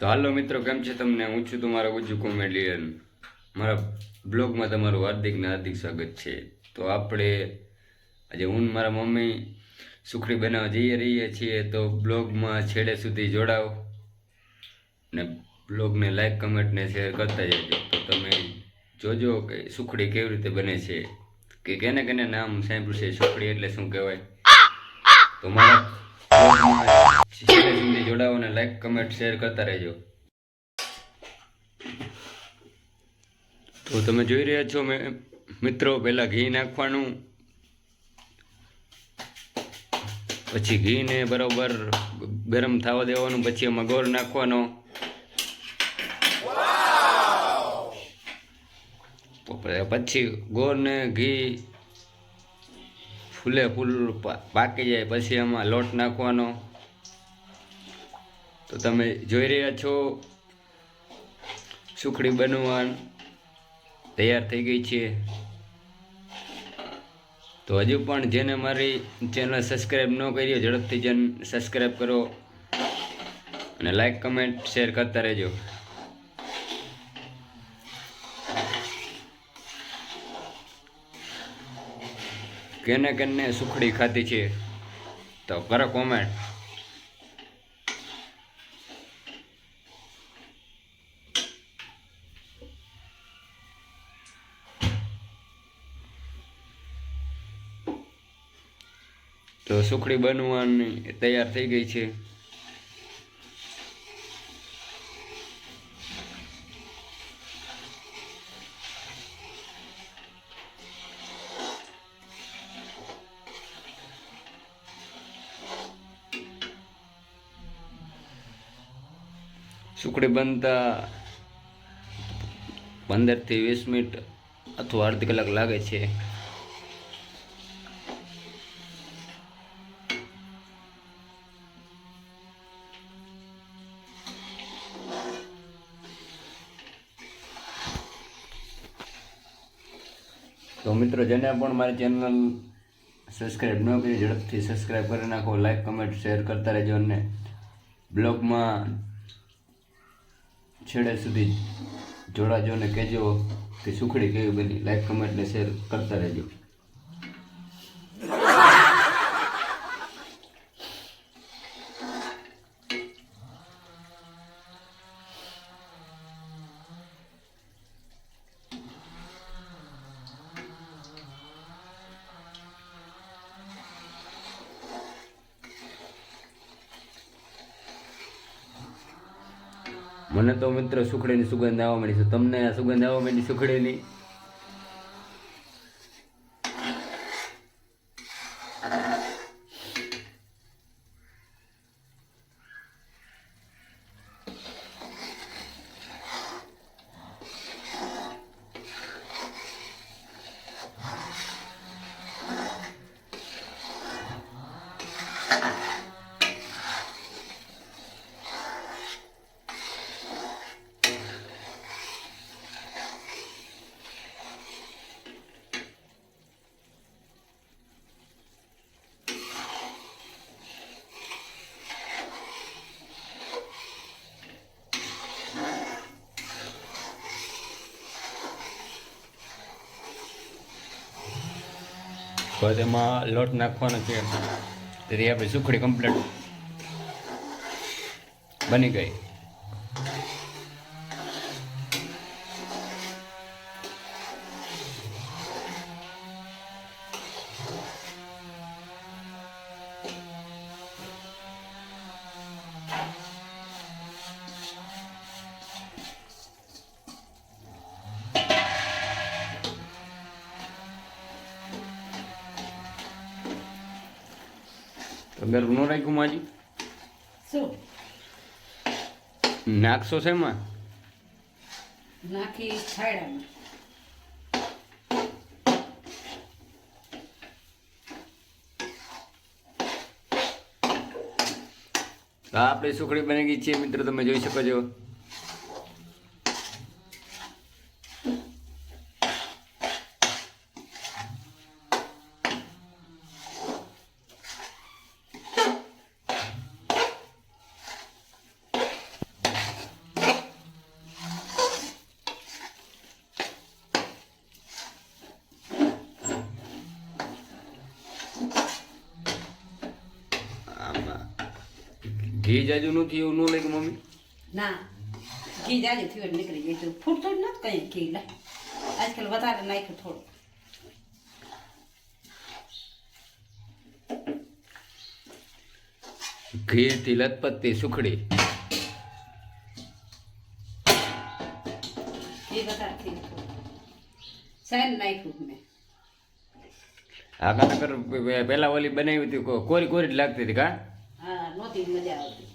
તો હાલો મિત્રો, કેમ છે તમને? હું છું તમારો ગુજ્જુ કોમેડિયન. મારા બ્લોગમાં તમારું હાર્દિક ને હાર્દિક સ્વાગત છે. તો આપણે આજે હું ને મારા મમ્મી સુખડી બનાવવા જઈ રહીએ છીએ. તો બ્લોગમાં છેડે સુધી જોડાઓ ને બ્લોગને લાઈક કમેન્ટ ને શેર કરતા જજો. તો તમે જોજો કે સુખડી કેવી રીતે બને છે, કે કેને કેને નામ સાંભળ્યું છે સુખડી એટલે શું કહેવાય. તો મારા બ્લોગમાં છેડે સુધી જોડાઓ ને લાઈક કમેન્ટ શેર કરતા રહેજો. તો તમે જોઈ રહ્યા છો મિત્રો, પહેલા ઘી નાખવાનું, પછી ઘીને બરોબર ગરમ થવા દેવાનું, પછી એમાં ગોળ નાખવાનો, પછી ગોળ ને ઘી ફૂલે ફૂલ પાકી જાય પછી એમાં લોટ નાખવાનો. તો તમે જોઈ રહ્યા છો સુખડી બનવા તૈયાર થઈ ગઈ છે. તો હજુ પણ જેને મારી ચેનલ સબસ્ક્રાઈબ ન કરી હોય ઝડપથી સબસ્ક્રાઈબ કરો અને લાઈક કમેન્ટ શેર કરતા રહેજો. કેને કેને સુખડી ખાધી છે તો કરો કોમેન્ટ. તો સુખડી બનવાની તૈયાર થઈ ગઈ છે. સુખડી બનતા 15 થી 20 મિનિટ અથવા અડધી કલાક લાગે છે. તો મિત્રો, જેને પણ મારી ચેનલ સબસ્ક્રાઈબ ન કરી ઝડપથી સબસ્ક્રાઈબ કરી નાખો, લાઈક કમેન્ટ શેર કરતા રહેજો અને બ્લોગમાં છેડે સુધી જોડાજો અને કહેજો કે સુખડી કેવી બની. લાઈક કમેન્ટ ને શેર કરતા રહેજો. મને તો મિત્રો સુખડીની સુગંધ આવવા માંડી છે. તમને આ સુગંધ આવવા માંડી સુખડીની? તો તેમાં લોટ નાખવાનો છે. તેથી આપણી સુખડી કમ્પ્લીટ બની ગઈ. તો ગરમ ન રાખ્યું માજી? શું નાખશો છે એમાં? નાખી છાયડામાં. આપણી સુખડી બની ગઈ છે મિત્રો, તમે જોઈ શકો છો. ઘી જાજુ નથી એવું ન લાગ્યું મમ્મી? ના ઘી જાજે થયું એટલે નીકળી જાય તો ફૂટતું જ નથી કઈ ઘી લે આજકાલ વધારે નાખ્યું થોડું. ઘીથી લથપથતી સુખડી. ઘી વધારે થયું થોડું સાઈન નાખ્યું મેં. આ કાનકર પેલા ઓલી બનાવી હતી કોરી કોરી જ લાગતી હતી કા? હા નહોતી મજા આવતી.